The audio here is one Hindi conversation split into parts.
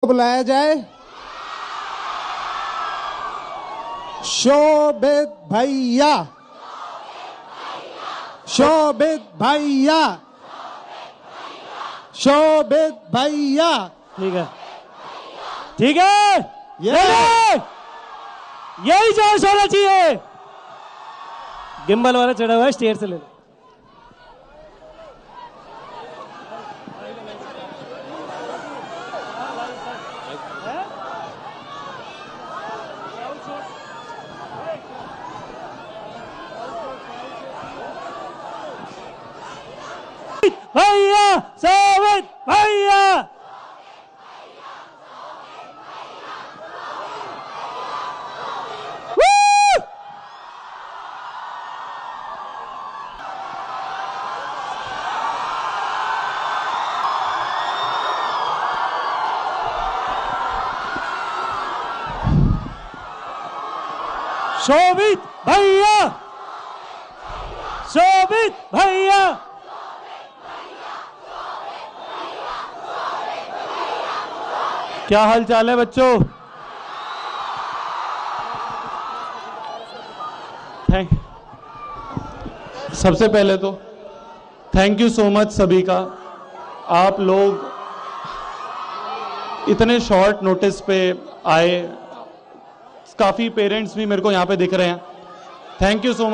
बुलाया जाए। शोभित भैया, शोभित भैया, शोभित भैया। ठीक है, ठीक है, यही जोश होना चाहिए। गिम्बल वाला चढ़ा हुआ है, स्टेयर से ले लो। भैया, शोभित भैया, शोभित भैया, शोभित भैया। क्या हाल चाल है बच्चों? सबसे पहले तो थैंक यू सो मच सभी का। आप लोग इतने शॉर्ट नोटिस पे आए, काफ़ी पेरेंट्स भी मेरे को यहाँ पे दिख रहे हैं। थैंक यू सो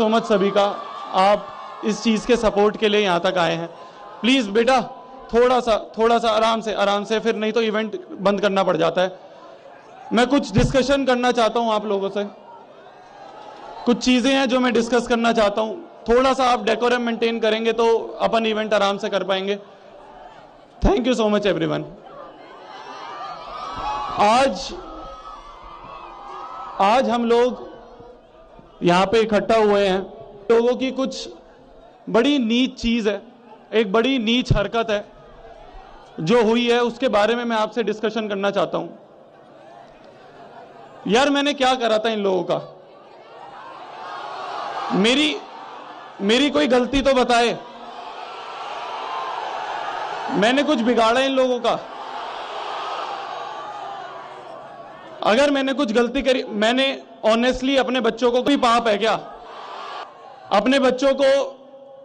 मच सभी का। आप इस चीज़ के सपोर्ट के लिए यहाँ तक आए हैं। प्लीज़ बेटा थोड़ा सा आराम से, फिर नहीं तो इवेंट बंद करना पड़ जाता है। मैं कुछ डिस्कशन करना चाहता हूँ आप लोगों से। कुछ चीज़ें हैं जो मैं डिस्कस करना चाहता हूँ। थोड़ा सा आप डेकोरम मेंटेन करेंगे तो अपन इवेंट आराम से कर पाएंगे। Thank you so much everyone. आज हम लोग यहाँ पे इकट्ठा हुए हैं। लोगों की कुछ बड़ी नीच चीज़ है, एक बड़ी नीच हरकत है जो हुई है, उसके बारे में मैं आपसे डिस्कशन करना चाहता हूं। यार मैंने क्या करा था इन लोगों का? मेरी कोई गलती तो बताए। मैंने कुछ बिगाड़ा इन लोगों का? अगर मैंने कुछ गलती करी, मैंने ऑनेस्टली अपने बच्चों को कोई पाप है क्या? अपने बच्चों को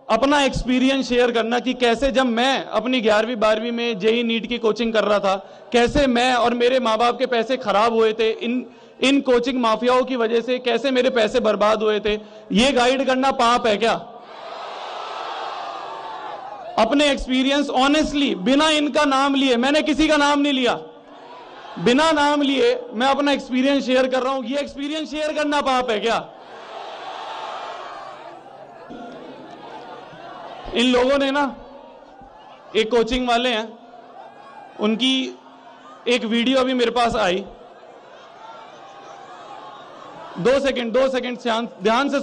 अपना एक्सपीरियंस शेयर करना कि कैसे जब मैं अपनी 11वीं 12वीं में जेई नीट की कोचिंग कर रहा था, कैसे मैं और मेरे माँ बाप के पैसे खराब हुए थे इन कोचिंग माफियाओं की वजह से, कैसे मेरे पैसे बर्बाद हुए थे। ये गाइड करना पाप है क्या? अपने एक्सपीरियंस ऑनेस्टली, बिना इनका नाम लिए, मैंने किसी का नाम नहीं लिया, बिना नाम लिए मैं अपना एक्सपीरियंस शेयर कर रहा हूं। ये एक्सपीरियंस शेयर करना पाप है क्या? इन लोगों ने ना, एक कोचिंग वाले हैं, उनकी एक वीडियो अभी मेरे पास आई। 2 सेकंड ध्यान से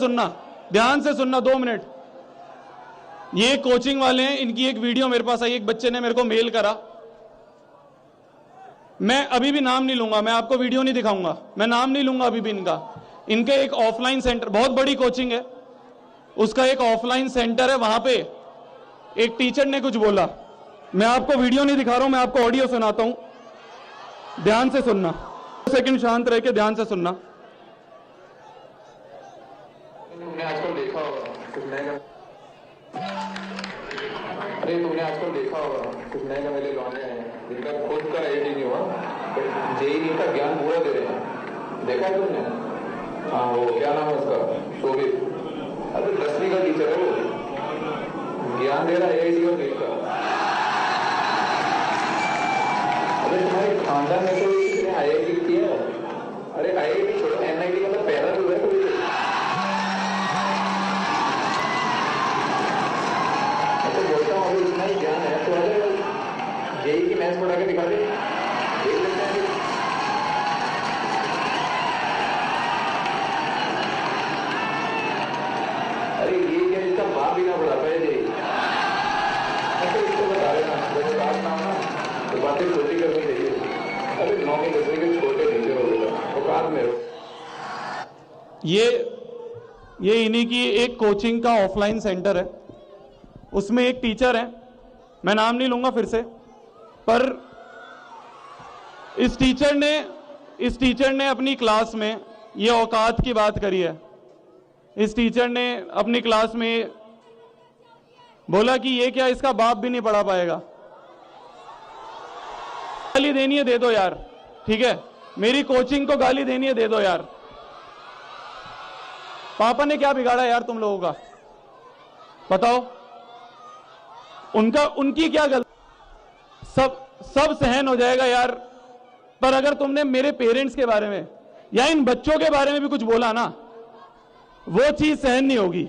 सुनना 2 मिनट। ये कोचिंग वाले हैं, इनकी एक वीडियो मेरे पास आई। एक बच्चे ने मेरे को मेल करा। मैं अभी भी नाम नहीं लूंगा, मैं आपको वीडियो नहीं दिखाऊंगा, मैं नाम नहीं लूंगा अभी भी इनका। इनके एक ऑफलाइन सेंटर, बहुत बड़ी कोचिंग है, उसका एक ऑफलाइन सेंटर है, वहां पे एक टीचर ने कुछ बोला। मैं आपको वीडियो नहीं दिखा रहा हूं, मैं आपको ऑडियो सुनाता हूं। ध्यान से सुनना, 2 सेकंड शांत रह के ध्यान से सुनना। तुमने आजकल देखा होगा कुछ नए गमेले लौंडे हैं जिनका खुद का आईआईटी नहीं हुआ, जेईई का ज्ञान पूरा दे रहे हैं। देखा है तुमने? हाँ, वो क्या नाम है उसका, शोभित। अरे 10वीं का टीचर है वो, ज्ञान दे रहा है आईआईटी और नीट का। अरे तुम्हारे खानदान में कोई किसी ने आईआईटी किया है? अरे आईआईटी छोड़ो, एनआईटी का तो पहला जो है कोई। मैं तो बोलता हूँ अभी इतना ही ज्ञान है तो अगर जेईई की मैथ्स पढ़ा के दिखा दे, देख लेते हैं। अरे ये क्या, इसका बाप भी ना पढ़ाता है जेईई। इसको बता रहे ना, जैसे बात नाम ना तो बातें छोटी करनी चाहिए। अरे 9वीं 10वीं के छोटे टीचर हो गया, औकात में हो। ये इन्हीं की एक कोचिंग का ऑफलाइन सेंटर है, उसमें एक टीचर है, मैं नाम नहीं लूंगा फिर से, पर इस टीचर ने अपनी क्लास में ये औकात की बात करी है। इस टीचर ने अपनी क्लास में बोला कि ये क्या, इसका बाप भी नहीं पढ़ा पाएगा। गाली देनी है दे दो यार, ठीक है, मेरी कोचिंग को गाली देनी है दे दो यार। पापा ने क्या बिगाड़ा यार तुम लोगों का, बताओ। उनकी क्या गलती, सब सहन हो जाएगा यार। पर अगर तुमने मेरे पेरेंट्स के बारे में या इन बच्चों के बारे में भी कुछ बोला ना, वो चीज सहन नहीं होगी,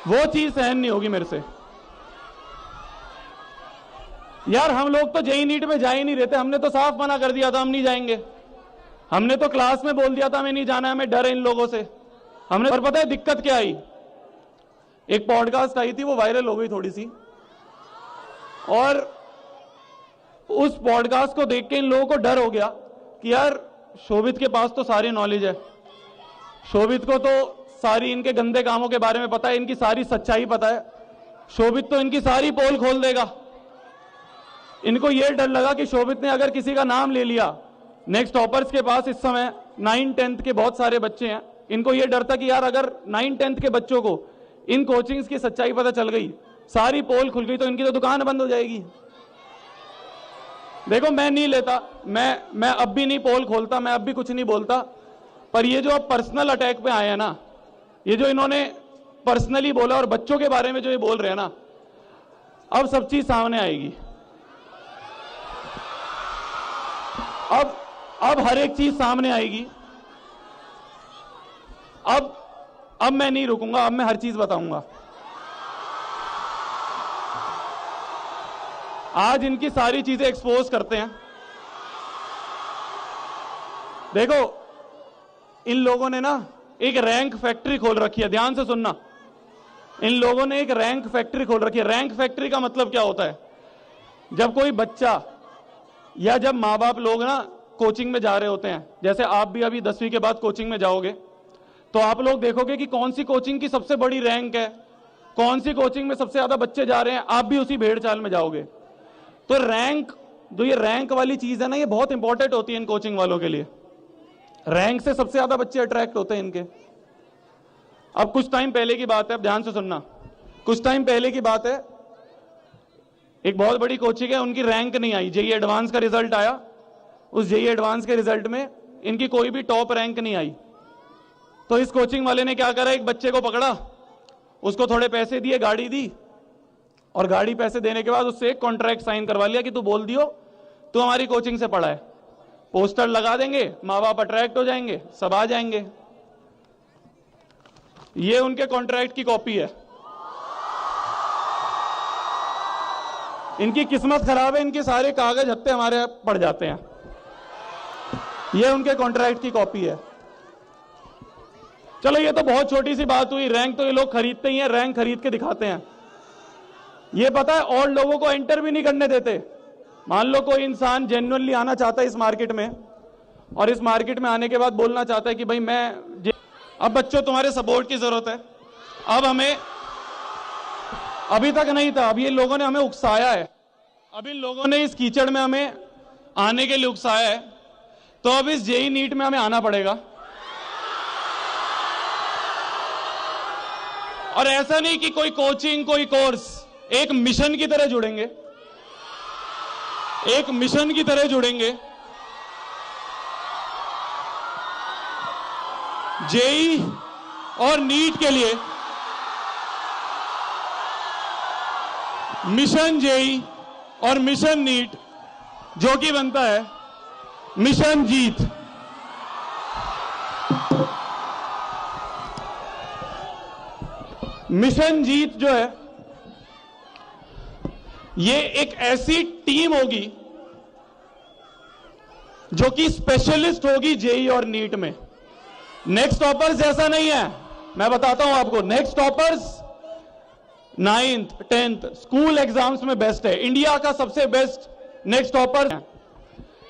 वो चीज सहन नहीं होगी मेरे से। यार हम लोग तो जेई नीट में जा ही नहीं रहते, हमने तो साफ मना कर दिया था हम नहीं जाएंगे। हमने तो क्लास में बोल दिया था हमें नहीं जाना है, हमें डर है इन लोगों से। हमने, पर पता है दिक्कत क्या आई, एक पॉडकास्ट आई थी वो वायरल हो गई थोड़ी सी, और उस पॉडकास्ट को देख के इन लोगों को डर हो गया कि यार शोभित के पास तो सारी नॉलेज है, शोभित को तो सारी इनके गंदे कामों के बारे में पता है, इनकी सारी सच्चाई पता है, शोभित तो इनकी सारी पोल खोल देगा। इनको यह डर लगा कि शोभित ने अगर किसी का नाम ले लिया, नेक्स्ट टॉपर्स के पास इस समय 9-10th के बहुत सारे बच्चे हैं, इनको यह डर था कि यार अगर 9-10th के बच्चों को इन कोचिंग्स की सच्चाई पता चल गई, सारी पोल खुल गई, तो इनकी तो दुकान बंद हो जाएगी। देखो मैं नहीं लेता, मैं अब भी नहीं पोल खोलता, मैं अब भी कुछ नहीं बोलता, पर ये जो अब पर्सनल अटैक पे आए हैं ना, ये जो इन्होंने पर्सनली बोला और बच्चों के बारे में जो ये बोल रहे हैं ना, अब सब चीज सामने आएगी। अब हर एक चीज सामने आएगी। अब मैं नहीं रुकूंगा, अब मैं हर चीज बताऊंगा। आज इनकी सारी चीजें एक्सपोज करते हैं। देखो इन लोगों ने ना एक रैंक फैक्ट्री खोल रखी है, ध्यान से सुनना। इन लोगों ने एक रैंक फैक्ट्री खोल रखी है। रैंक फैक्ट्री का मतलब क्या होता है, जब कोई बच्चा या जब माँ बाप लोग ना कोचिंग में जा रहे होते हैं, जैसे आप भी अभी 10वीं के बाद कोचिंग में जाओगे, तो आप लोग देखोगे कि कौन सी कोचिंग की सबसे बड़ी रैंक है, कौन सी कोचिंग में सबसे ज्यादा बच्चे जा रहे हैं, आप भी उसी भेड़ चाल में जाओगे। तो रैंक, जो ये रैंक वाली चीज है ना, ये बहुत इंपॉर्टेंट होती है इन कोचिंग वालों के लिए। रैंक से सबसे ज्यादा बच्चे अट्रैक्ट होते हैं इनके। अब कुछ टाइम पहले की बात है, अब ध्यान से सुनना, कुछ टाइम पहले की बात है, एक बहुत बड़ी कोचिंग है, उनकी रैंक नहीं आई, जेईई एडवांस का रिजल्ट आया, उस जेईई एडवांस के रिजल्ट में इनकी कोई भी टॉप रैंक नहीं आई। तो इस कोचिंग वाले ने क्या करा, एक बच्चे को पकड़ा, उसको थोड़े पैसे दिए, गाड़ी दी, और गाड़ी पैसे देने के बाद उससे एक कॉन्ट्रैक्ट साइन करवा लिया कि तू बोल दियो तू हमारी कोचिंग से पढ़ा है, पोस्टर लगा देंगे, माँ बाप अट्रैक्ट हो जाएंगे, सब आ जाएंगे। ये उनके कॉन्ट्रैक्ट की कॉपी है। इनकी किस्मत खराब है, इनके सारे कागज हत्ते हमारे पड़ जाते हैं। ये उनके कॉन्ट्रैक्ट की कॉपी है। चलो ये तो बहुत छोटी सी बात हुई, रैंक तो ये लोग खरीदते ही हैं, रैंक खरीद के दिखाते हैं। ये पता है और लोगों को एंटर भी नहीं करने देते। मान लो कोई इंसान जेन्युइनली आना चाहता है इस मार्केट में, और इस मार्केट में आने के बाद बोलना चाहता है कि भाई मैं, अब बच्चों तुम्हारे सपोर्ट की जरूरत है। अब हमें, अभी तक नहीं था, अब ये लोगों ने हमें उकसाया है, अब इन लोगों ने इस कीचड़ में हमें आने के लिए उकसाया है, तो अब इस जेईई नीट में हमें आना पड़ेगा। और ऐसा नहीं कि कोई कोचिंग, कोई कोर्स, एक मिशन की तरह जुड़ेंगे, एक मिशन की तरह जुड़ेंगे। जेईई और नीट के लिए मिशन जेईई और मिशन नीट, जो कि बनता है मिशन जीत। मिशन जीत जो है, ये एक ऐसी टीम होगी जो कि स्पेशलिस्ट होगी जेईई और नीट में। नेक्स्ट टॉपर्स जैसा नहीं है, मैं बताता हूं आपको। Next toppers 9th 10th school exams में बेस्ट है, इंडिया का सबसे बेस्ट नेक्स्ट टॉपर।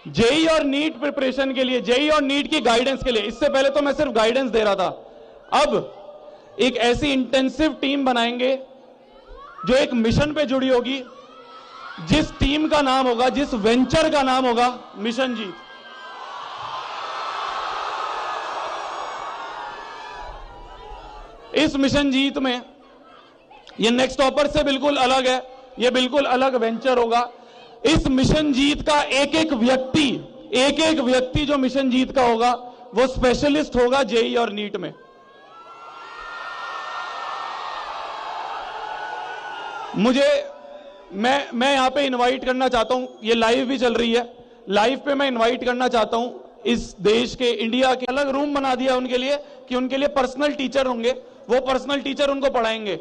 जेईई और नीट प्रिपरेशन के लिए, जेईई और नीट की गाइडेंस के लिए, इससे पहले तो मैं सिर्फ गाइडेंस दे रहा था, अब एक ऐसी इंटेंसिव टीम बनाएंगे जो एक मिशन पे जुड़ी होगी, जिस टीम का नाम होगा, जिस वेंचर का नाम होगा मिशन जीत, इस मिशन जीत में ये नेक्स्ट टॉपर से बिल्कुल अलग है, ये बिल्कुल अलग वेंचर होगा। इस मिशन जीत का एक एक व्यक्ति जो मिशन जीत का होगा वो स्पेशलिस्ट होगा जेई और नीट में। मैं यहां पे इनवाइट करना चाहता हूं, ये लाइव भी चल रही है, लाइव पे मैं इनवाइट करना चाहता हूं इस देश के, इंडिया के, अलग रूम बना दिया उनके लिए कि उनके लिए पर्सनल टीचर होंगे, वो पर्सनल टीचर उनको पढ़ाएंगे,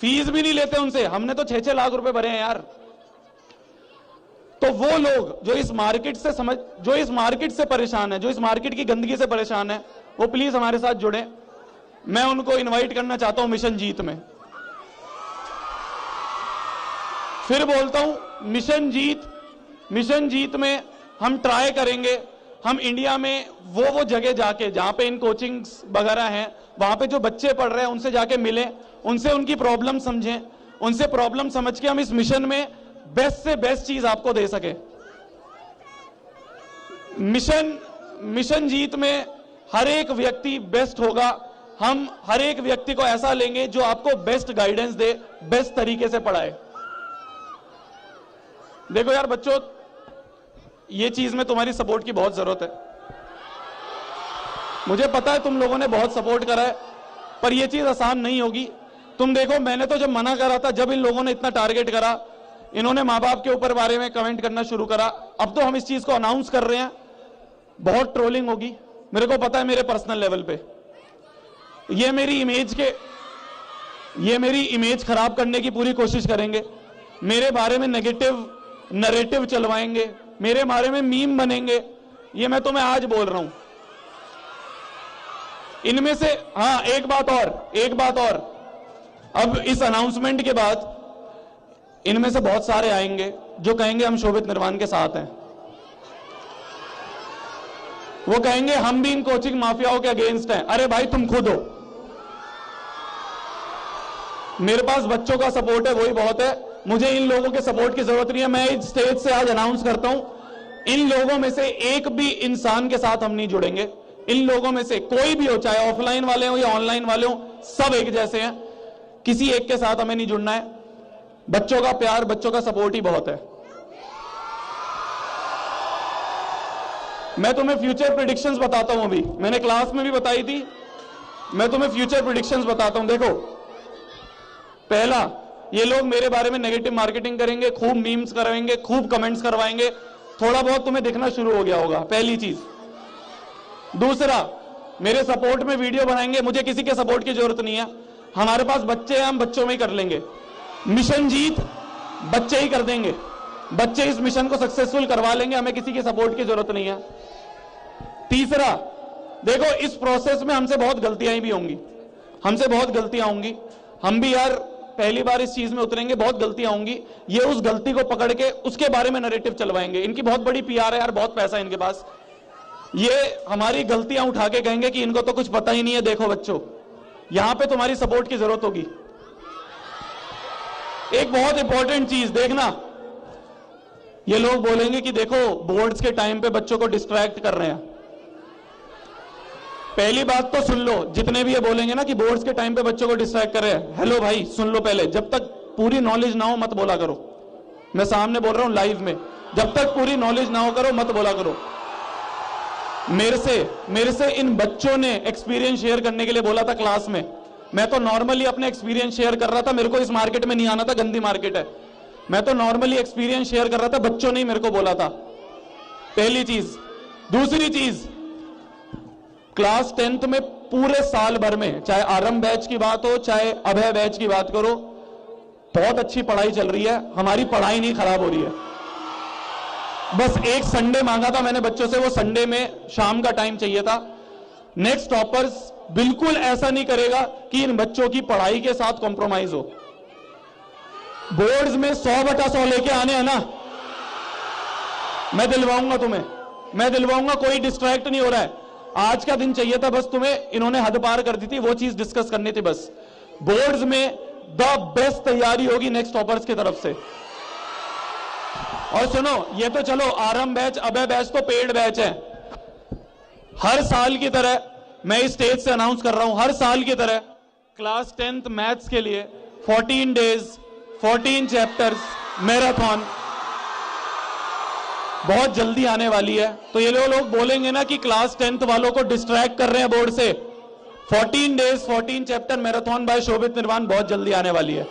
फीस भी नहीं लेते उनसे, हमने तो 6-6 लाख रुपए भरे हैं यार। तो वो लोग जो इस मार्केट से परेशान है, जो इस मार्केट की गंदगी से परेशान है, वो प्लीज हमारे साथ जुड़े। मैं उनको इनवाइट करना चाहता हूं मिशन जीत में। फिर बोलता हूं मिशन जीत में हम ट्राई करेंगे, हम इंडिया में वो जगह जाके जहां पे इन कोचिंग्स वगैरह हैं, वहां पे जो बच्चे पढ़ रहे हैं उनसे जाके मिलें, उनसे उनकी प्रॉब्लम समझें, उनसे प्रॉब्लम समझ के हम इस मिशन में बेस्ट से बेस्ट चीज आपको दे सके। मिशन जीत में हर एक व्यक्ति बेस्ट होगा, हम हर एक व्यक्ति को ऐसा लेंगे जो आपको बेस्ट गाइडेंस दे, बेस्ट तरीके से पढ़ाए। देखो यार बच्चों, ये चीज में तुम्हारी सपोर्ट की बहुत जरूरत है। मुझे पता है तुम लोगों ने बहुत सपोर्ट करा है, पर यह चीज आसान नहीं होगी। तुम देखो, मैंने तो जब मना करा था, जब इन लोगों ने इतना टारगेट करा, इन्होंने मां बाप के ऊपर बारे में कमेंट करना शुरू करा, अब तो हम इस चीज को अनाउंस कर रहे हैं, बहुत ट्रोलिंग होगी, मेरे को पता है। मेरे पर्सनल लेवल पे ये मेरी इमेज खराब करने की पूरी कोशिश करेंगे, मेरे बारे में नेगेटिव नैरेटिव चलवाएंगे, मेरे बारे में मीम बनेंगे, ये मैं तुम्हें आज बोल रहा हूं। इनमें से हाँ, एक बात और, अब इस अनाउंसमेंट के बाद इनमें से बहुत सारे आएंगे जो कहेंगे हम शोभित निर्वाण के साथ हैं, वो कहेंगे हम भी इन कोचिंग माफियाओं के अगेंस्ट हैं। अरे भाई तुम खुद हो, मेरे पास बच्चों का सपोर्ट है, वही बहुत है, मुझे इन लोगों के सपोर्ट की जरूरत नहीं है। मैं इस स्टेज से आज अनाउंस करता हूं, इन लोगों में से एक भी इंसान के साथ हम नहीं जुड़ेंगे। इन लोगों में से कोई भी हो, चाहे ऑफलाइन वाले हो या ऑनलाइन वाले हो, सब एक जैसे हैं, किसी एक के साथ हमें नहीं जुड़ना है। बच्चों का प्यार, बच्चों का सपोर्ट ही बहुत है। मैं तुम्हें फ्यूचर प्रेडिक्शंस बताता हूं, अभी मैंने क्लास में भी बताई थी, मैं तुम्हें फ्यूचर प्रेडिक्शंस बताता हूं। देखो, पहला, ये लोग मेरे बारे में नेगेटिव मार्केटिंग करेंगे, खूब मीम्स करवाएंगे, खूब कमेंट्स करवाएंगे, थोड़ा बहुत तुम्हें दिखना शुरू हो गया होगा, पहली चीज। दूसरा, मेरे सपोर्ट में वीडियो बनाएंगे, मुझे किसी के सपोर्ट की जरूरत नहीं है, हमारे पास बच्चे हैं, हम बच्चों में ही कर लेंगे। मिशन जीत बच्चे ही कर देंगे, बच्चे इस मिशन को सक्सेसफुल करवा लेंगे, हमें किसी की सपोर्ट की जरूरत नहीं है। तीसरा, देखो इस प्रोसेस में हमसे बहुत गलतियां भी होंगी, हम भी यार पहली बार इस चीज में उतरेंगे, बहुत गलतियां होंगी। ये उस गलती को पकड़ के उसके बारे में नैरेटिव चलवाएंगे, इनकी बहुत बड़ी पीआर है यार, बहुत पैसा है इनके पास। ये हमारी गलतियां उठा के कहेंगे कि इनको तो कुछ पता ही नहीं है। देखो बच्चों, यहां पे तुम्हारी सपोर्ट की जरूरत होगी। एक बहुत इंपॉर्टेंट चीज देखना, ये लोग बोलेंगे कि देखो बोर्ड्स के टाइम पे बच्चों को डिस्ट्रैक्ट कर रहे हैं। पहली बात तो सुन लो, जितने भी ये बोलेंगे ना कि बोर्ड्स के टाइम पे बच्चों को डिस्ट्रैक्ट कर रहे हैं, हेलो भाई सुन लो पहले, जब तक पूरी नॉलेज ना हो मत बोला करो। मैं सामने बोल रहा हूं लाइव में, जब तक पूरी नॉलेज ना हो करो मत बोला करो। मेरे से इन बच्चों ने एक्सपीरियंस शेयर करने के लिए बोला था क्लास में। मैं तो नॉर्मली अपने एक्सपीरियंस शेयर कर रहा था, मेरे को इस मार्केट में नहीं आना था, गंदी मार्केट है। मैं तो नॉर्मली एक्सपीरियंस शेयर कर रहा था, बच्चों ने ही मेरे को बोला था, पहली चीज। दूसरी चीज, क्लास 10th में पूरे साल भर में, चाहे आरंभ बैच की बात हो चाहे अभय बैच की बात करो, बहुत अच्छी पढ़ाई चल रही है, हमारी पढ़ाई नहीं खराब हो रही है। बस एक संडे मांगा था मैंने बच्चों से, वो संडे में शाम का टाइम चाहिए था। नेक्स्ट टॉपर्स बिल्कुल ऐसा नहीं करेगा कि इन बच्चों की पढ़ाई के साथ कॉम्प्रोमाइज हो। बोर्ड्स में 100/100 लेके आने हैं ना, मैं दिलवाऊंगा तुम्हें, मैं दिलवाऊंगा, कोई डिस्ट्रैक्ट नहीं हो रहा है। आज का दिन चाहिए था बस तुम्हें, इन्होंने हद पार कर दी थी, वो चीज डिस्कस करनी थी बस। बोर्ड्स में द बेस्ट तैयारी होगी नेक्स्ट टॉपर्स की तरफ से। और सुनो, ये तो चलो आरंभ बैच, अभय बैच तो पेड बैच है। हर साल की तरह मैं इस स्टेज से अनाउंस कर रहा हूं, हर साल की तरह क्लास 10th मैथ्स के लिए 14 डेज 14 चैप्टर्स मैराथन बहुत जल्दी आने वाली है। तो ये लोग बोलेंगे ना कि क्लास 10th वालों को डिस्ट्रैक्ट कर रहे हैं बोर्ड से, 14 डेज 14 चैप्टर मैराथन बाय शोभित निर्वाण बहुत जल्दी आने वाली है।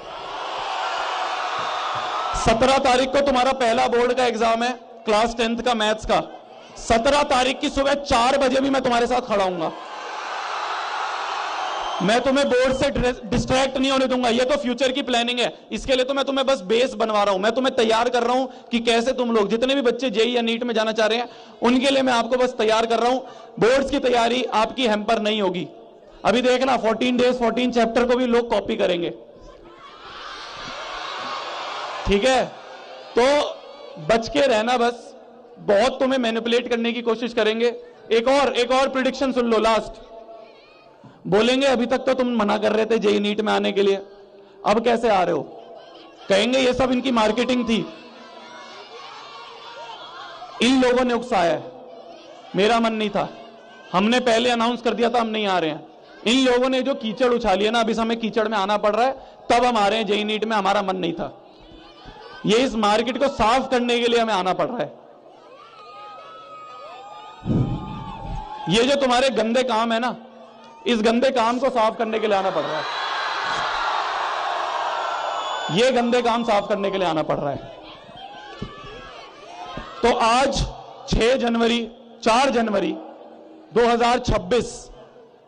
17 तारीख को तुम्हारा पहला बोर्ड का एग्जाम है क्लास 10th का मैथ्स का। 17 तारीख की सुबह 4 बजे भी मैं तुम्हारे साथ खड़ा हूंगा। मैं तुम्हें बोर्ड से डिस्ट्रैक्ट नहीं होने दूंगा। ये तो फ्यूचर की प्लानिंग है, इसके लिए तो मैं तुम्हें बस बेस बनवा रहा हूं, मैं तुम्हें तैयार कर रहा हूं कि कैसे तुम लोग, जितने भी बच्चे जेई या नीट में जाना चाह रहे हैं, उनके लिए मैं आपको बस तैयार कर रहा हूं। बोर्ड्स की तैयारी आपकी हैम्पर नहीं होगी। अभी देखना 14 डेज 14 चैप्टर को भी लोग कॉपी करेंगे, ठीक है? तो बच के रहना, बस बहुत तुम्हें मैनिपुलेट करने की कोशिश करेंगे। एक और प्रिडिक्शन सुन लो, लास्ट बोलेंगे अभी तक तो तुम मना कर रहे थे जेई नीट में आने के लिए, अब कैसे आ रहे हो? कहेंगे ये सब इनकी मार्केटिंग थी, इन लोगों ने उकसाया है, मेरा मन नहीं था, हमने पहले अनाउंस कर दिया था हम नहीं आ रहे हैं। इन लोगों ने जो कीचड़ उछाली है ना, अभी हमें कीचड़ में आना पड़ रहा है, तब हम आ रहे हैं जेई नीट में, हमारा मन नहीं था। ये इस मार्केट को साफ करने के लिए हमें आना पड़ रहा है। ये जो तुम्हारे गंदे काम है ना, इस गंदे काम को साफ करने के लिए आना पड़ रहा है। ये गंदे काम साफ करने के लिए आना पड़ रहा है। तो आज 4 जनवरी 2026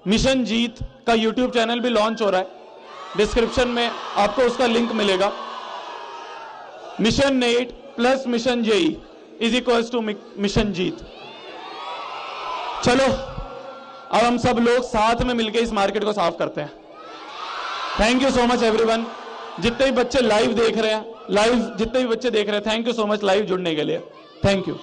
मिशन जीत का यूट्यूब चैनल भी लॉन्च हो रहा है। डिस्क्रिप्शन में आपको उसका लिंक मिलेगा। Mission net plus mission JEE is equals to mission Jeet. चलो अब हम सब लोग साथ में मिलकर इस मार्केट को साफ करते हैं। Thank you so much everyone. जितने भी बच्चे लाइव देख रहे हैं, जितने भी बच्चे देख रहे हैं, thank you so much live जुड़ने के लिए। Thank you.